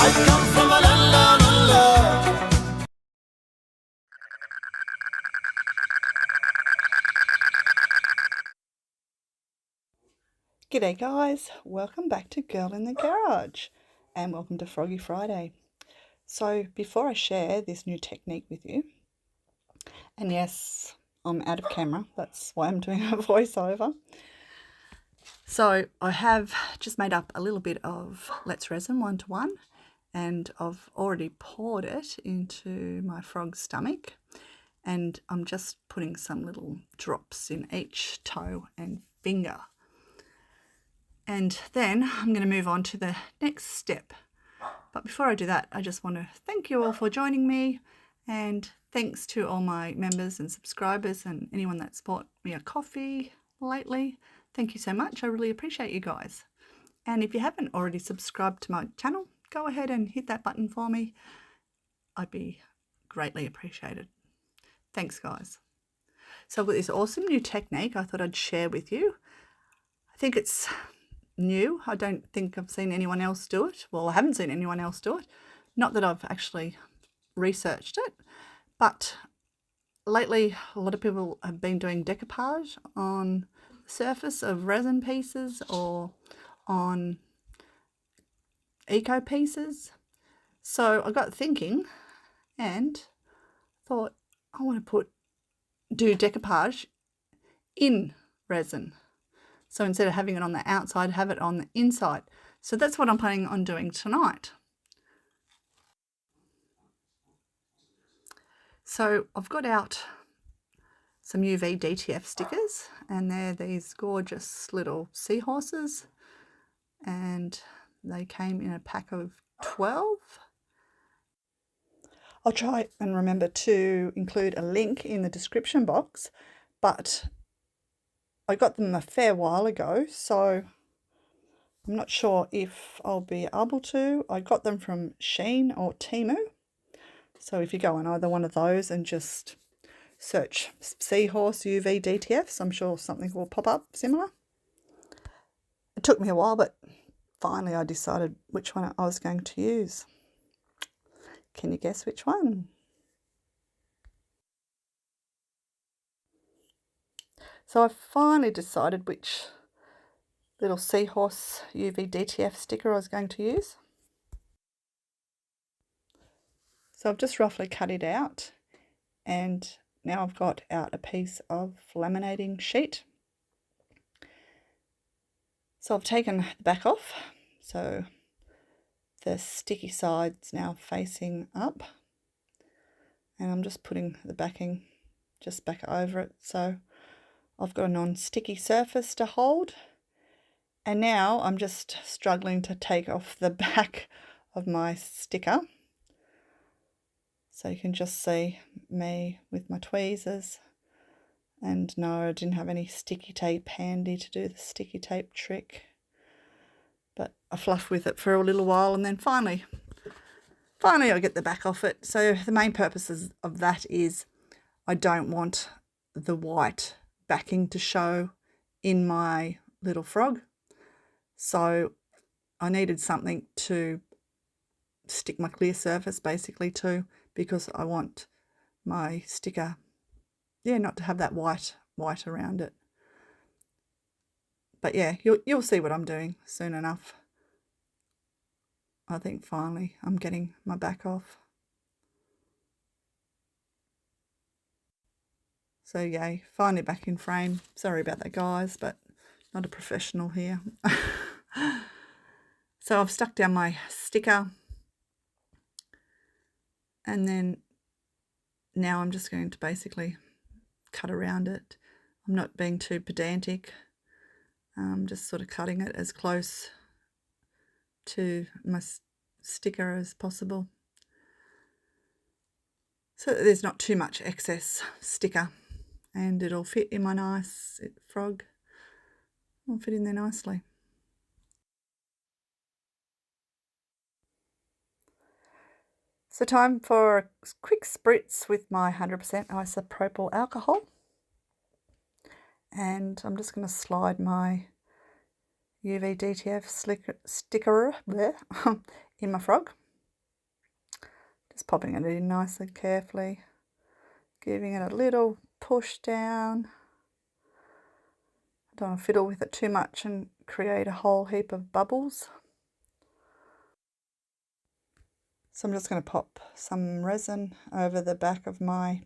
I come from a land down under. G'day guys, welcome back to Girl in the Garage and welcome to Froggy Friday. So before I share this new technique with you, and yes, I'm out of camera, that's why I'm doing a voiceover. So I have just made up a little bit of Let's Resin 1:1 and I've already poured it into my frog's stomach and I'm just putting some little drops in each toe and finger. And then I'm going to move on to the next step. But before I do that, I just want to thank you all for joining me, and thanks to all my members and subscribers and anyone that's bought me a coffee lately. Thank you so much. I really appreciate you guys. And if you haven't already subscribed to my channel, go ahead and hit that button for me. I'd be greatly appreciated. Thanks, guys. So with this awesome new technique, I thought I'd share with you. I think it's new. I don't think I've seen anyone else do it. Well, I haven't seen anyone else do it. Not that I've actually researched it, but lately a lot of people have been doing decoupage on the surface of resin pieces or on eco pieces. So I got thinking and thought I want to do decoupage in resin. So instead of having it on the outside, have it on the inside. So that's what I'm planning on doing tonight. So I've got out some UV DTF stickers, and they're these gorgeous little seahorses, and they came in a pack of 12. I'll try and remember to include a link in the description box, but I got them a fair while ago, so I'm not sure if I'll be able to. I got them from Shein or Temu. So if you go on either one of those and just search Seahorse UV DTFs, I'm sure something will pop up similar. It took me a while, but finally I decided which one I was going to use. Can you guess which one? So I finally decided which little Seahorse UV DTF sticker I was going to use. So I've just roughly cut it out, and now I've got out a piece of laminating sheet. So I've taken the back off, so the sticky side's now facing up, and I'm just putting the backing just back over it, so I've got a non-sticky surface to hold. And now I'm just struggling to take off the back of my sticker. So you can just see me with my tweezers. And no, I didn't have any sticky tape handy to do the sticky tape trick. But I fluffed with it for a little while, and then finally I get the back off it. So the main purposes of that is I don't want the white backing to show in my little frog. So I needed something to stick my clear surface basically to, because I want my sticker, not to have that white around it. But yeah, you'll see what I'm doing soon enough. I think finally I'm getting my back off. So yay, finally back in frame. Sorry about that, guys, but not a professional here. So I've stuck down my sticker, and then now I'm just going to basically cut around it. I'm not being too pedantic. I'm just sort of cutting it as close to my sticker as possible, so that there's not too much excess sticker, and it'll fit in my nice frog. It'll fit in there nicely. So time for a quick spritz with my 100% isopropyl alcohol. And I'm just going to slide my UV DTF sticker in my frog. Just popping it in nice and carefully, giving it a little push down. Don't want to fiddle with it too much and create a whole heap of bubbles. So I'm just going to pop some resin over the back of my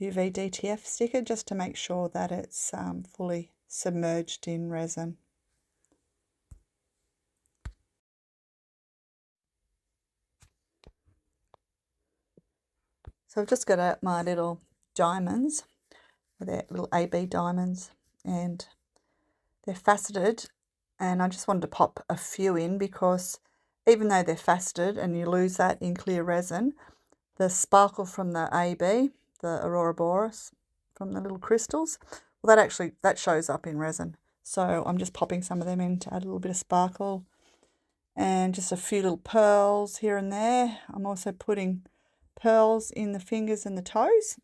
UV DTF sticker just to make sure that it's fully submerged in resin. So I've just got out my little diamonds, they're little AB diamonds, and they're faceted, and I just wanted to pop a few in because even though they're faceted and you lose that in clear resin, the sparkle from the AB, the Aurora Boreas, from the little crystals, well, that shows up in resin. So I'm just popping some of them in to add a little bit of sparkle, and just a few little pearls here and there. I'm also putting pearls in the fingers and the toes.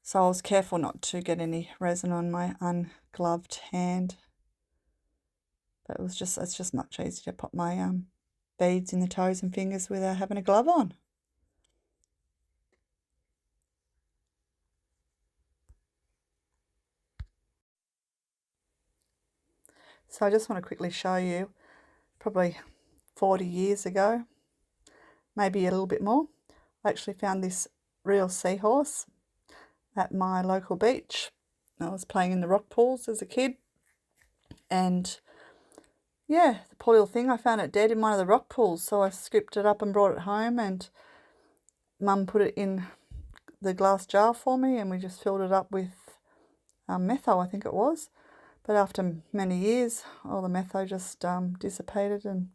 So I was careful not to get any resin on my ungloved hand. But it's just much easier to pop my beads in the toes and fingers without having a glove on. So I just want to quickly show you, probably 40 years ago, maybe a little bit more, I actually found this real seahorse at my local beach. I was playing in the rock pools as a kid, and yeah, the poor little thing, I found it dead in one of the rock pools, so I scooped it up and brought it home, and Mum put it in the glass jar for me, and we just filled it up with metho, I think it was. But after many years, all the metho just dissipated, and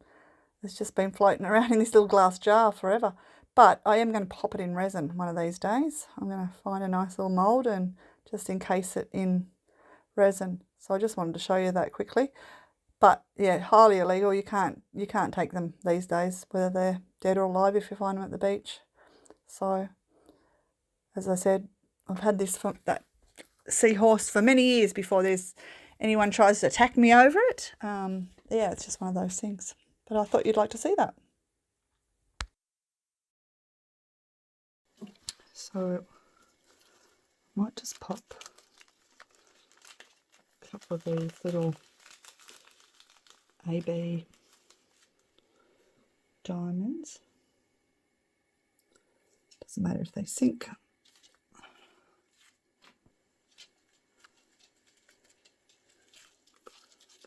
it's just been floating around in this little glass jar forever. But I am going to pop it in resin one of these days. I'm going to find a nice little mould and just encase it in resin. So I just wanted to show you that quickly. But yeah, highly illegal. You can't take them these days, whether they're dead or alive, if you find them at the beach. So, as I said, I've had this from that seahorse for many years before anyone tries to attack me over it. Yeah, it's just one of those things. But I thought you'd like to see that. So I might just pop a couple of these little AB diamonds. Doesn't matter if they sink.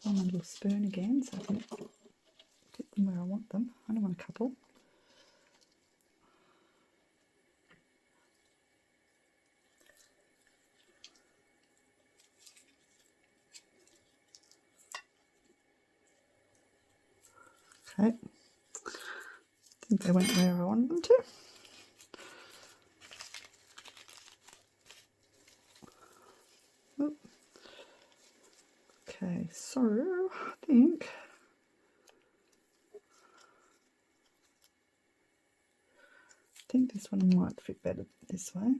On my little spoon again so I can get them where I want them. I only want a couple. Okay, I think they went where I wanted them to. Oop. Okay, so I think this one might fit better this way.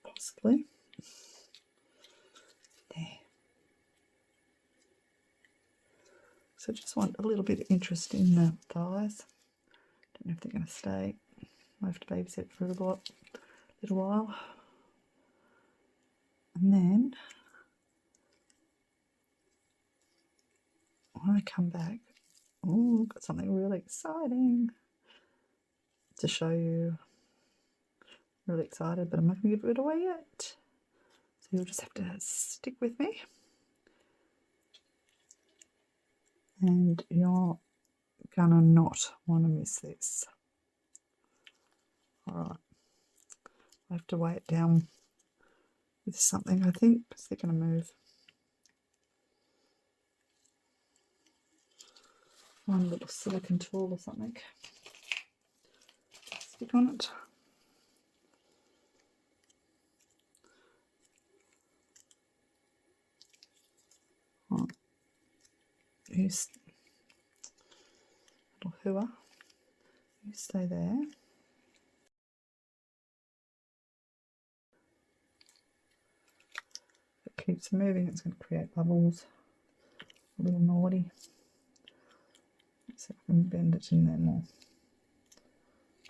Possibly. There. So just want a little bit of interest in the thighs. Don't know if they're going to stay. Might have to babysit for a little while. And then when I come back, oh, got something really exciting to show you. Really excited, but I'm not going to give it away yet. So you'll just have to stick with me. And you're gonna not want to miss this. Alright. I have to weigh it down with something, I think, because they're going to move. One little silicone tool or something. Stick on it. Right. Use little hooah. You stay there. It keeps moving, it's going to create bubbles. a little naughty. Let's see if I can bend it in there more.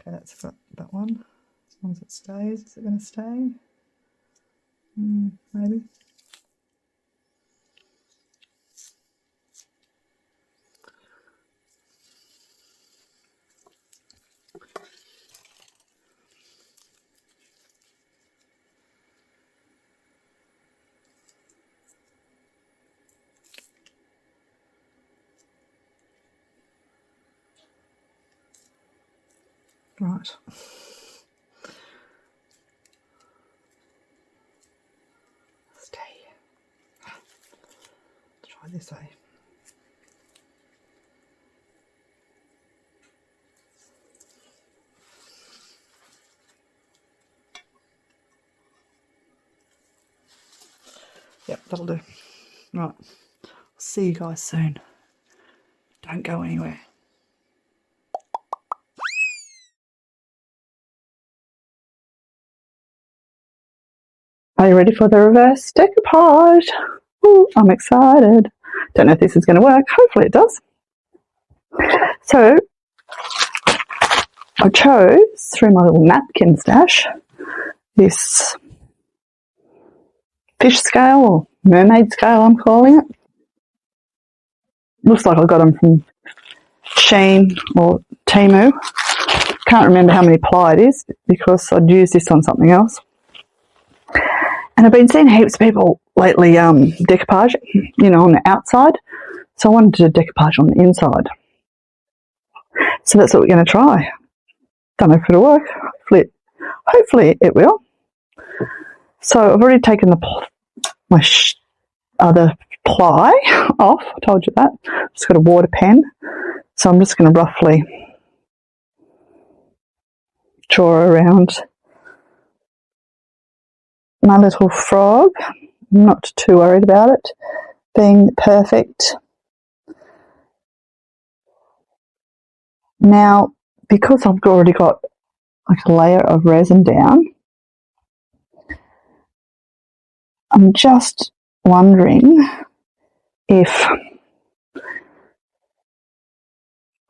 Okay, that's got that one. As long as it stays, is it going to stay? Maybe. Right. Stay. Try this way. Yep, that'll do. Right. See you guys soon. Don't go anywhere. Are you ready for the reverse decoupage? Ooh, I'm excited. Don't know if this is going to work. Hopefully it does. So, I chose, through my little napkin stash, this fish scale, or mermaid scale I'm calling it. Looks like I got them from Shein or Temu. Can't remember how many ply it is because I'd used this on something else. And I've been seeing heaps of people lately decoupage, you know, on the outside. So I wanted to decoupage on the inside. So that's what we're going to try. Don't know if it'll work. Hopefully it will. So I've already taken my other ply off. I told you that. Just got a water pen. So I'm just going to roughly draw around my little frog. I'm not too worried about it being perfect. Now, because I've already got like a layer of resin down, I'm just wondering if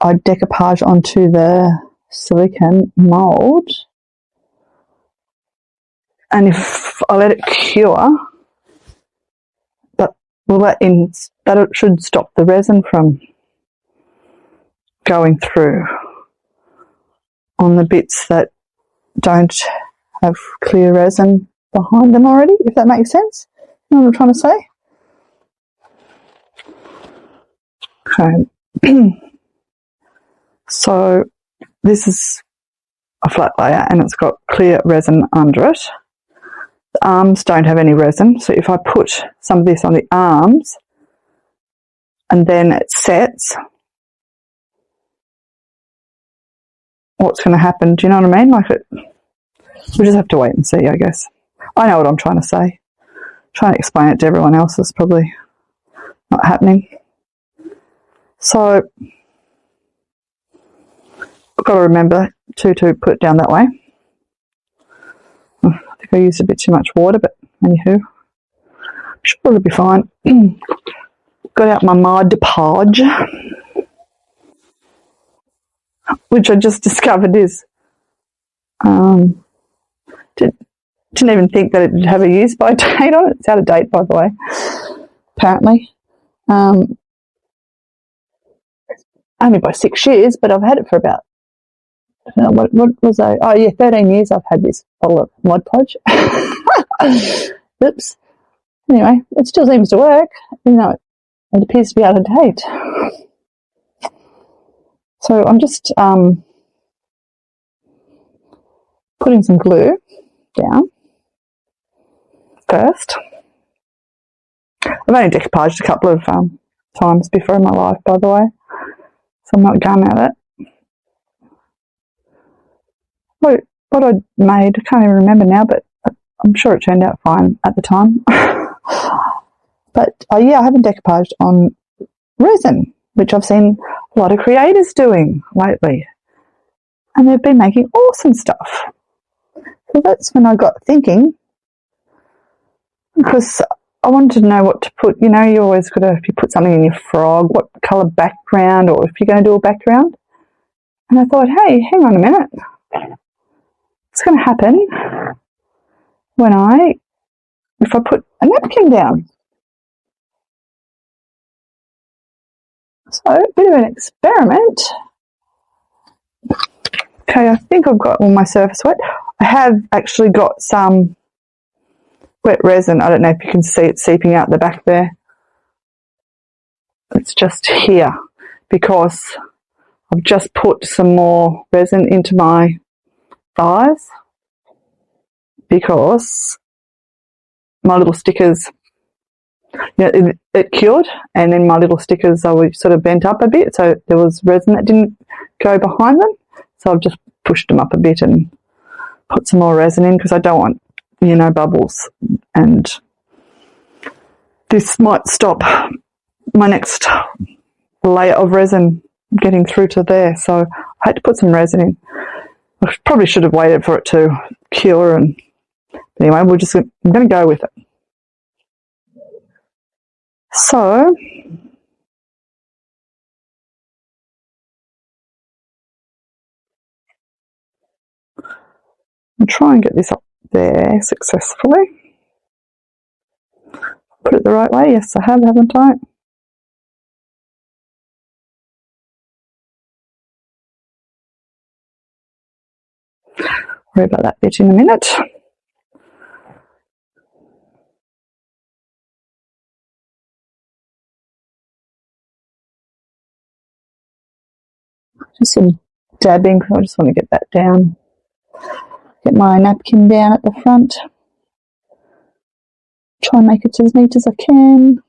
I decoupage onto the silicone mold, and if I let it cure, but that should stop the resin from going through on the bits that don't have clear resin behind them already, if that makes sense. You know what I'm trying to say? Okay. So this is a flat layer and it's got clear resin under it. The arms don't have any resin, so if I put some of this on the arms and then it sets, what's going to happen? Do you know what I mean? Like we just have to wait and see, I guess. I know what I'm trying to say. Trying to explain it to everyone else is probably not happening. So I've got to remember to put it down that way. I think I used a bit too much water, but anywho, sure it'll be fine. Got out my Mod Podge, which I just discovered is didn't even think that it would have a use by date on it. It's out of date, by the way, apparently. Only by 6 years, but I've had it for about, what was I? Oh yeah, 13 years I've had this bottle of Mod Podge. Oops. Anyway, it still seems to work, even though it appears to be out of date. So I'm just putting some glue down first. I've only decoupaged a couple of times before in my life, by the way, so I'm not gun at it. What I made, I can't even remember now, but I'm sure it turned out fine at the time. But yeah, I haven't decoupaged on resin, which I've seen a lot of creators doing lately, and they've been making awesome stuff. So that's when I got thinking, because I wanted to know what to put. You know, you always got to, if you put something in your frog, what colour background, or if you're going to do a background. And I thought, hey, hang on a minute. What's going to happen if I put a napkin down? So, a bit of an experiment. Okay, I think I've got all my surface wet. I have actually got some wet resin. I don't know if you can see it seeping out the back there. It's just here because I've just put some more resin into my thighs because my little stickers, you know, it cured, and then my little stickers are sort of bent up a bit, so there was resin that didn't go behind them, so I've just pushed them up a bit and put some more resin in because I don't want, you know, bubbles, and this might stop my next layer of resin getting through to there, so I had to put some resin in. I probably should have waited for it to cure, and anyway, I'm going to go with it. So, I'll try and get this up there successfully. Put it the right way. Yes, I have, haven't I? Worry about that bit in a minute. Just some dabbing because I just want to get that down. Get my napkin down at the front. Try and make it as neat as I can.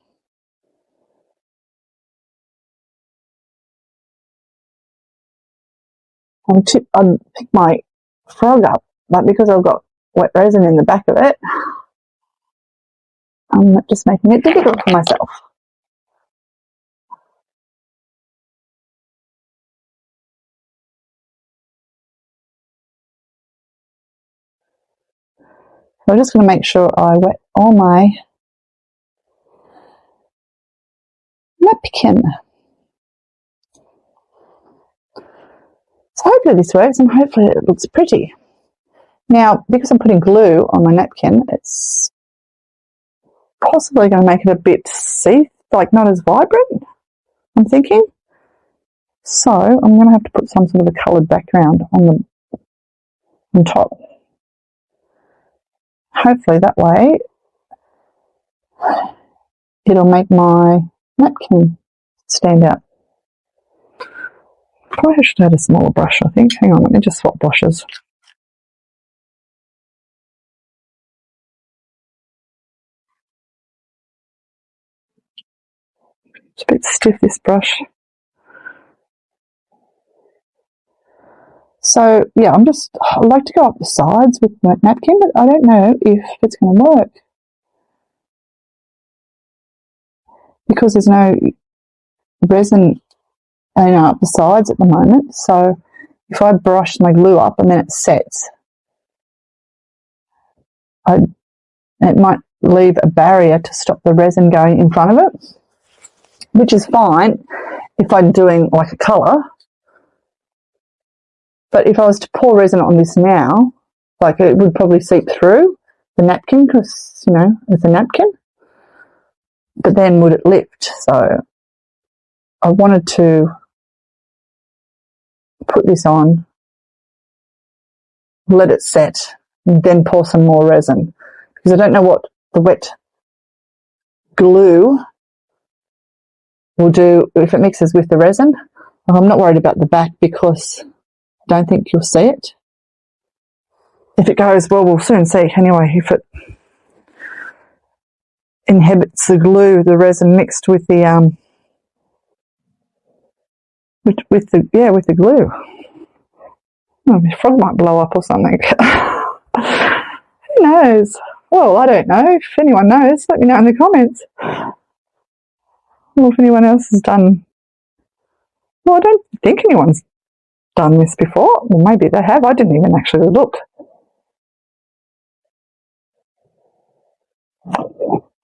I'd pick my frog up, but because I've got wet resin in the back of it, I'm just making it difficult for myself. So I'm just going to make sure I wet all my napkin. So hopefully this works, and hopefully it looks pretty. Now, because I'm putting glue on my napkin, it's possibly going to make it a bit like not as vibrant, I'm thinking. So I'm going to have to put some sort of a coloured background on top. Hopefully that way it'll make my napkin stand out. Probably I should have had a smaller brush, I think. Hang on, let me just swap brushes. It's a bit stiff, this brush. So, yeah, I like to go up the sides with my napkin, but I don't know if it's going to work. Because there's no resin up the sides at the moment, so if I brush my glue up and then it sets, it might leave a barrier to stop the resin going in front of it, which is fine if I'm doing like a colour. But if I was to pour resin on this now, like it would probably seep through the napkin because, you know, it's a napkin. But then would it lift? So I wanted to put this on, let it set, and then pour some more resin. Because I don't know what the wet glue will do if it mixes with the resin. I'm not worried about the back because I don't think you'll see it. If it goes, well, we'll soon see. Anyway, if it inhibits the glue, the resin mixed with the with the glue. Oh, my frog might blow up or something. Who knows? Well, I don't know. If anyone knows, let me know in the comments. Or if anyone else has done. Well, I don't think anyone's done this before. Well, maybe they have. I didn't even actually look.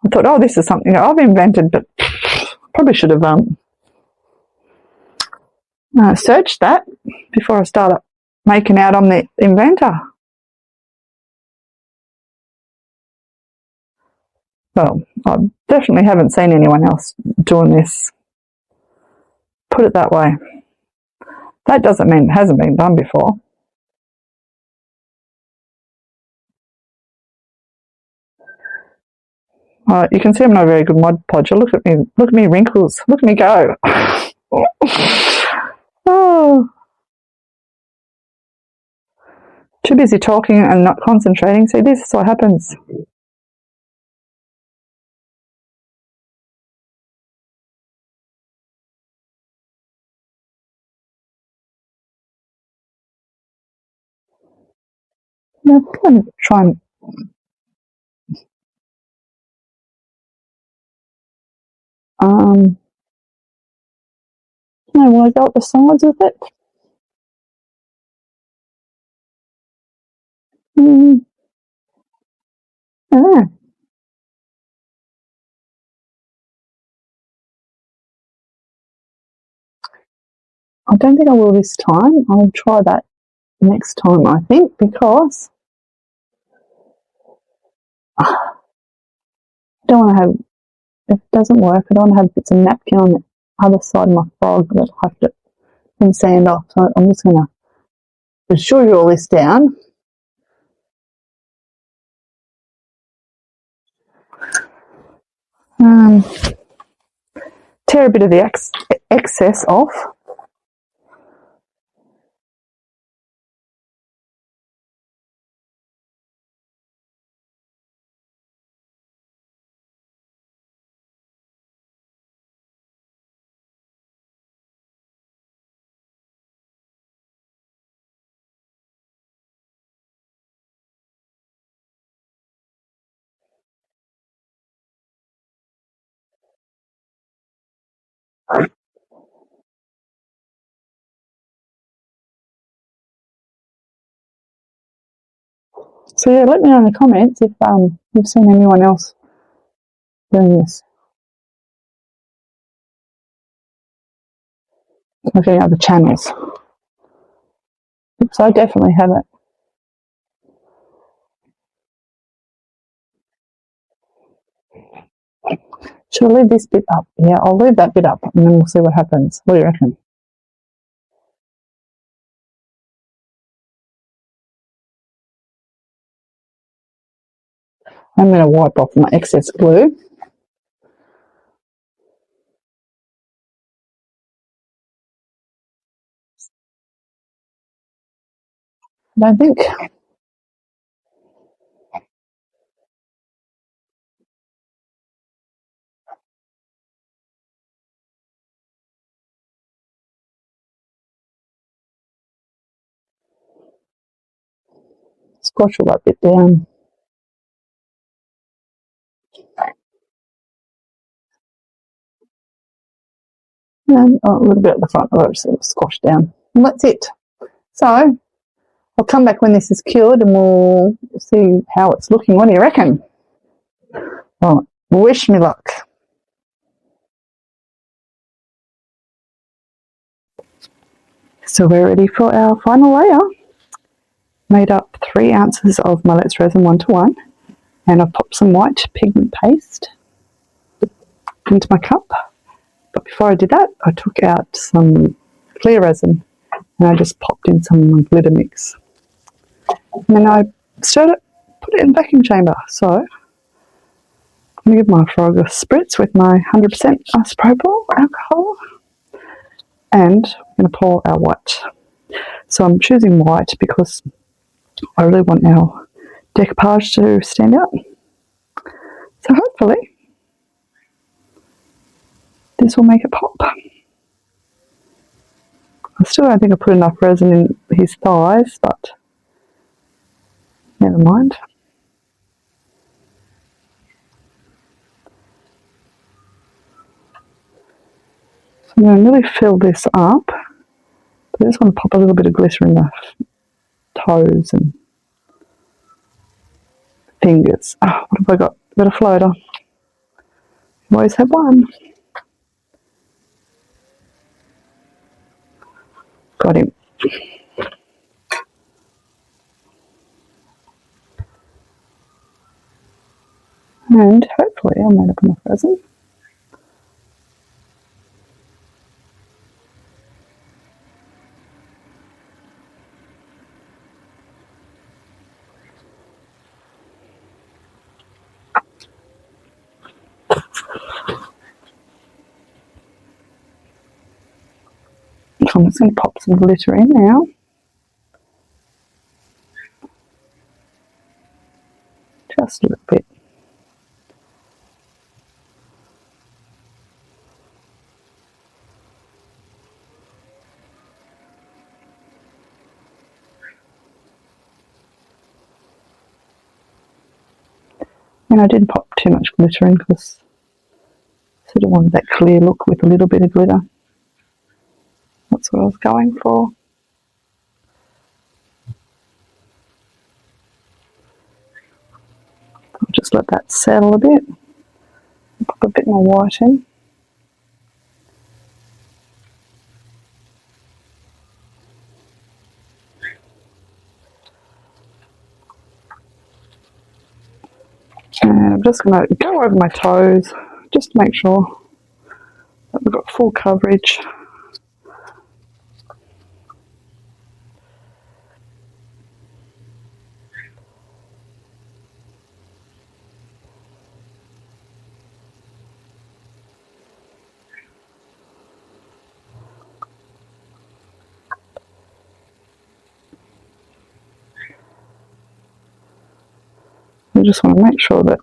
I thought, oh, this is something I've invented, but probably should have searched that before I started making out on the inventor. Well, I definitely haven't seen anyone else doing this. Put it that way. That doesn't mean it hasn't been done before. You can see I'm not a very good Mod Podger. Look at me wrinkles. Look at me go. Oh. Too busy talking and not concentrating. See, this is what happens. Now, I'm going to try and I want to go up the sides with it. Ah. I don't think I will this time. I'll try that next time, I think, because I don't want to have, if it doesn't work, I don't want to have bits of napkin on the other side of my frog that I have to sand off. So I'm just going to show you all this down. Tear a bit of the excess off. So yeah, let me know in the comments if you've seen anyone else doing this. Like any other channels. So I definitely haven't. Should I leave this bit up? Yeah, I'll leave that bit up and then we'll see what happens. What do you reckon? I'm going to wipe off my excess glue. I don't think. Squash all that bit down. And a little bit at the front, I'll just squash down. And that's it. So, I'll come back when this is cured and we'll see how it's looking. What do you reckon? All right, wish me luck. So we're ready for our final layer. Made up 3 ounces of my Lotus Resin 1:1 and I've popped some white pigment paste into my cup. But before I did that, I took out some clear resin and I just popped in some glitter mix. And then I stirred it, put it in the vacuum chamber. So I'm going to give my frog a spritz with my 100% isopropyl alcohol and I'm going to pour our white. So I'm choosing white because I really want our decoupage to stand out. So hopefully this will make it pop. I still don't think I put enough resin in his thighs, but never mind. So I'm going to really fill this up. But I just want to pop a little bit of glitter in the toes and fingers. Oh, what have I got? Got a floater. You always have one. Got him. And hopefully I'll made up enough resin. So I'm just going to pop some glitter in now. Just a little bit. And I didn't pop too much glitter in because I sort of wanted that clear look with a little bit of glitter. That's what I was going for. I'll just let that settle a bit. Pop a bit more white in. And I'm just going to go over my toes just to make sure that we've got full coverage. I just want to make sure that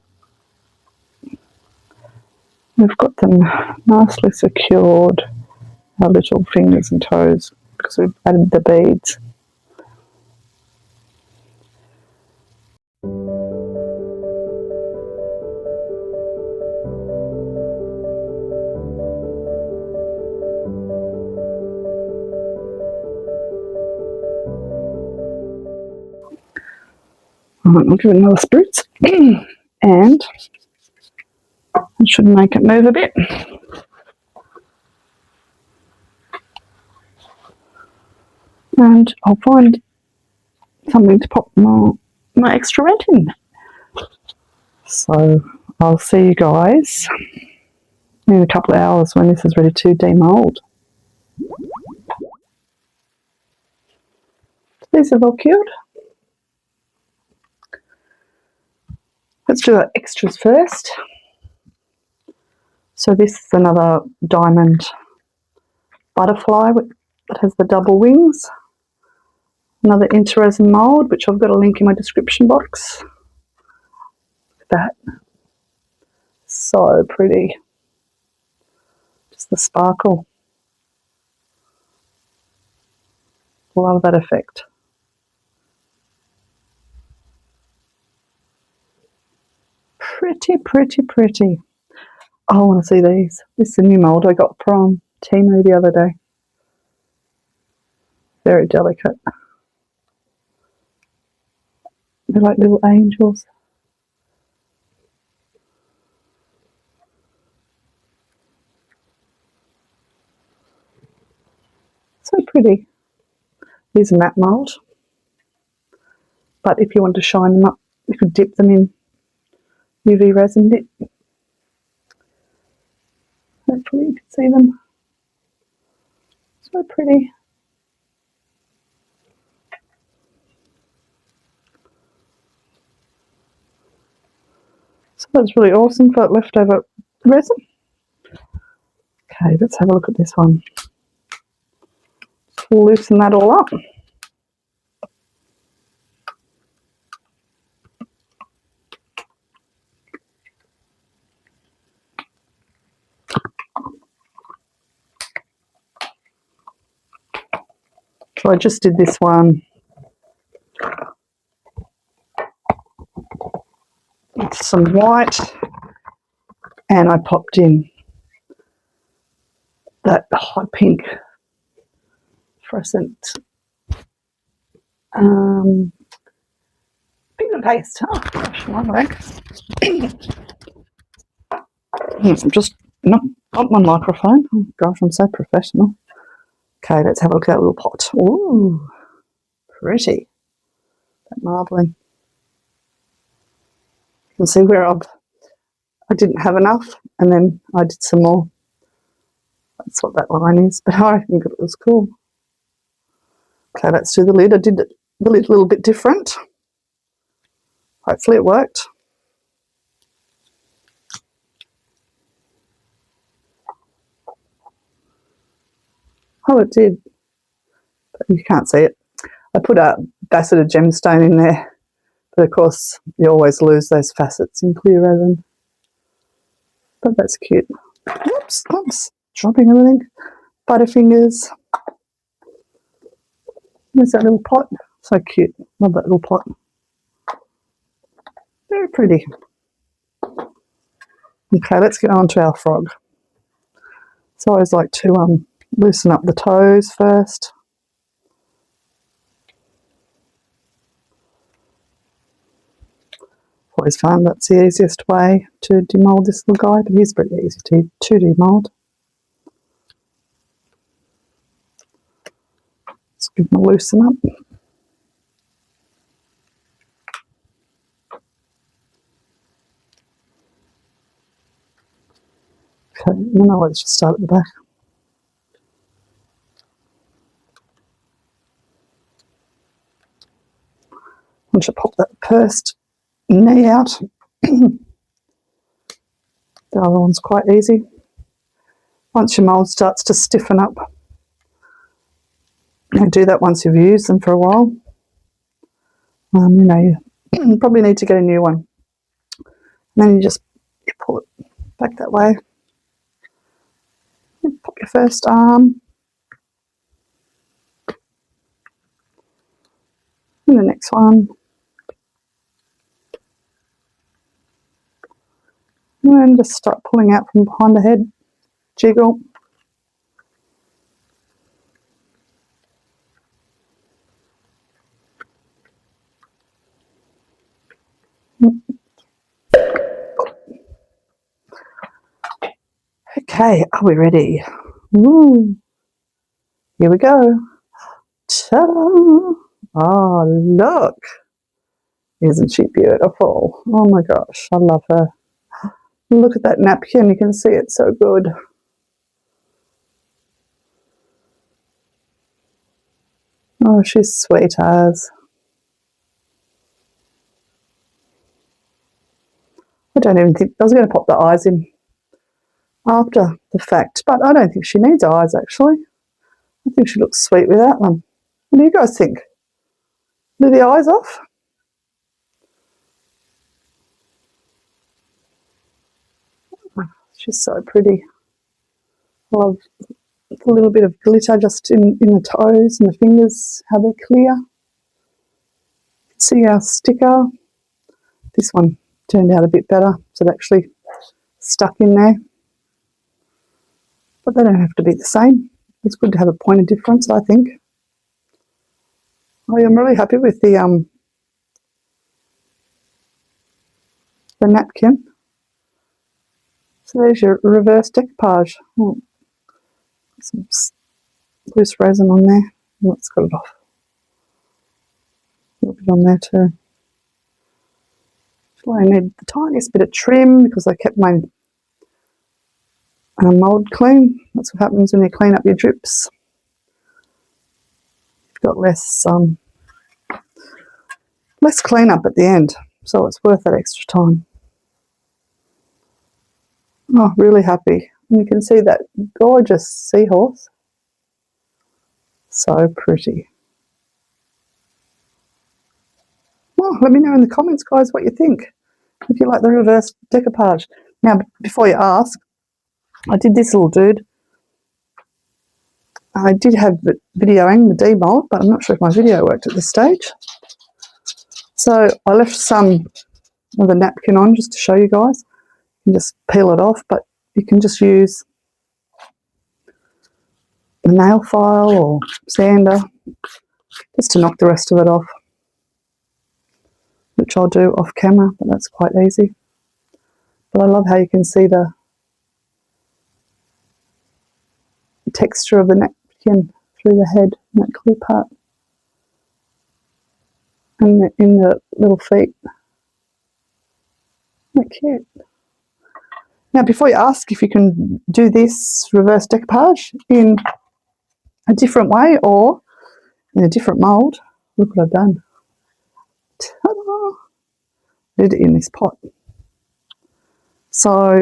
we've got them nicely secured, our little fingers and toes, because we've added the beads. Alright, I'll give it another spritz and it should make it move a bit. And I'll find something to pop my extra red in. So I'll see you guys in a couple of hours when this is ready to demold. These are all cute. Let's do the extras first. So this is another diamond butterfly that has the double wings. Another INTORESIN mold, which I've got a link in my description box. Look at that. So pretty. Just the sparkle. Love that effect. Pretty, pretty, pretty. Oh, I want to see these. This is a new mold I got from Temu the other day. Very delicate. They're like little angels. So pretty. These are matte mold. But if you want to shine them up, you could dip them in UV resin dip. Hopefully you can see them. So pretty. So that's really awesome for leftover resin. Okay, let's have a look at this one. Loosen that all up. So I just did this one with some white and I popped in that hot pink fluorescent pigment paste. Oh gosh, my leg. I'm just not my microphone. Oh gosh, I'm so professional. Okay, let's have a look at that little pot. Ooh, pretty. That marbling. You can see where I didn't have enough, and then I did some more. That's what that line is, but I think it was cool. Okay, let's do the lid. I did the lid a little bit different. Hopefully it worked. Oh, it did. But you can't see it. I put a faceted gemstone in there, but of course you always lose those facets in clear resin. But that's cute. Oops, oops, dropping everything. Butterfingers. There's that little pot. So cute. Love that little pot. Very pretty. Okay, let's get on to our frog. So I always like to loosen up the toes first. Always found that's the easiest way to demold this little guy, but he's pretty easy to demold. Let's give him a loosen up. Okay, now let's just start at the back. I should pop that first knee out. The other one's quite easy. Once your mould starts to stiffen up, you do that once you've used them for a while. You know, you probably need to get a new one. And then you pull it back that way. You pop your first arm. And the next one. And then just start pulling out from behind the head. Jiggle. Okay, are we ready? Ooh. Here we go. Ta-da! Oh, look. Isn't she beautiful? Oh my gosh, I love her. Look at that napkin, you can see it's so good. Oh, she's sweet as. I don't even think, I was going to pop the eyes in after the fact, but I don't think she needs eyes actually. I think she looks sweet without them. What do you guys think? Do the eyes off? She's so pretty. I love a little bit of glitter just in the toes and the fingers, how they're clear. See our sticker. This one turned out a bit better, so it actually stuck in there. But they don't have to be the same. It's good to have a point of difference, I think. Oh, I'm really happy with the napkin. So there's your reverse decoupage. Oh, some loose resin on there. Let's got it off. A little bit on there too. So I need the tiniest bit of trim because I kept my mould clean. That's what happens when you clean up your drips. You've got less clean up at the end, so it's worth that extra time. Oh, really happy. And you can see that gorgeous seahorse. So pretty. Well, let me know in the comments, guys, what you think. If you like the reverse decoupage. Now, before you ask, I did this little dude. I did have videoing the demold, but I'm not sure if my video worked at this stage. So I left some of the napkin on just to show you guys. You can just peel it off, but you can just use a nail file or sander just to knock the rest of it off, which I'll do off camera, but that's quite easy. But I love how you can see the texture of the napkin through the head, that clear part, and in the little feet. Isn't that cute? Now, before you ask if you can do this reverse decoupage in a different way or in a different mould, look what I've done. Ta-da! Did it in this pot. So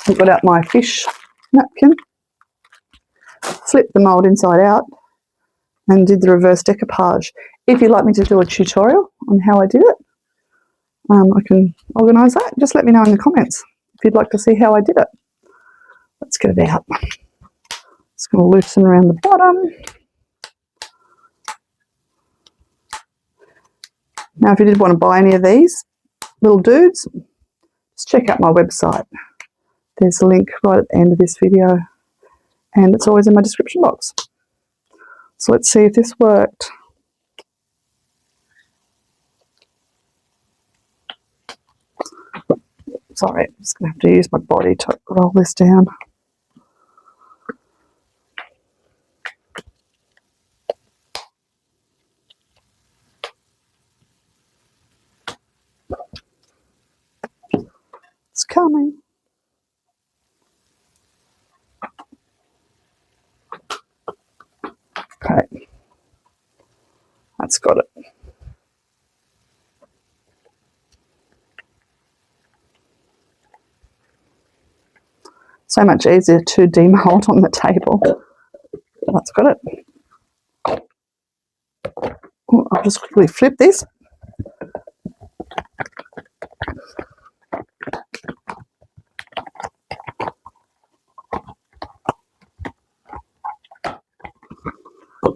I got out my fish napkin, flipped the mould inside out, and did the reverse decoupage. If you'd like me to do a tutorial on how I did it, I can organise that. Just let me know in the comments if you'd like to see how I did it. Let's get it out. Just going to loosen around the bottom. Now, if you did want to buy any of these little dudes, just check out my website. There's a link right at the end of this video, and it's always in my description box. So let's see if this worked. Sorry, I'm just going to have to use my body to roll this down. It's coming. Okay, that's got it. So much easier to demold on the table. That's got it. Oh, I'll just quickly flip this.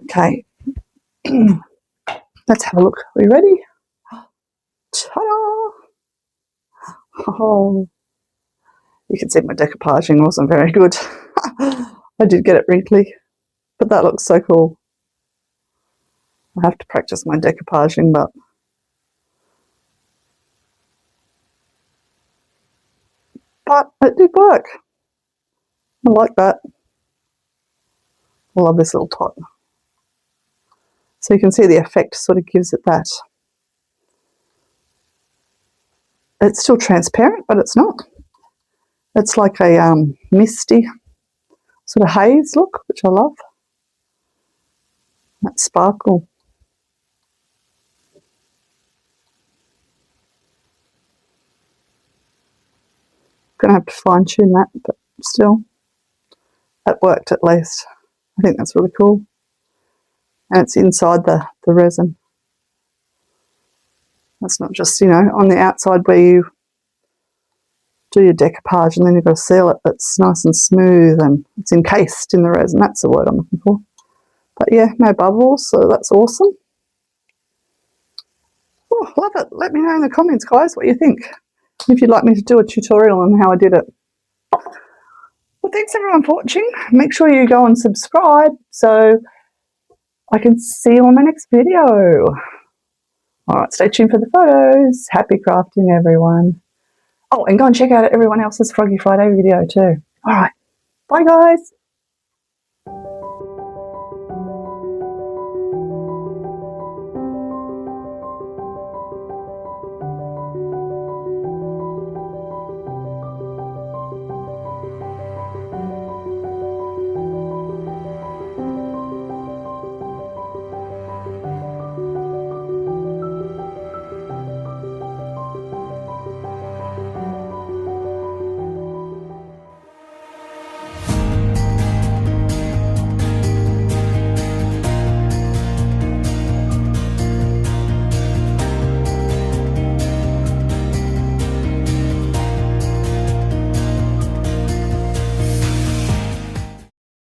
Okay, let's have a look. Are we ready? Ta-da! Oh, you can see my decoupaging wasn't very good. I did get it wrinkly, but that looks so cool. I have to practice my decoupaging, but it did work. I like that. I love this little tot. So you can see the effect sort of gives it that. It's still transparent, but it's not. It's like a misty sort of haze look, which I love. That sparkle. Gonna have to fine tune that, but still, that worked at least. I think that's really cool. And it's inside the resin. That's not just, you know, on the outside where you do your decoupage and then you've got to seal it. It's nice and smooth and it's encased in the resin. That's the word I'm looking for. But yeah, no bubbles, so that's awesome. Oh, love it. Let me know in the comments, guys, what you think. If you'd like me to do a tutorial on how I did it. Well, thanks everyone for watching. Make sure you go and subscribe so I can see you on my next video. Alright, stay tuned for the photos. Happy crafting, everyone. Oh, and go and check out everyone else's Froggy Friday video too. Alright, bye guys.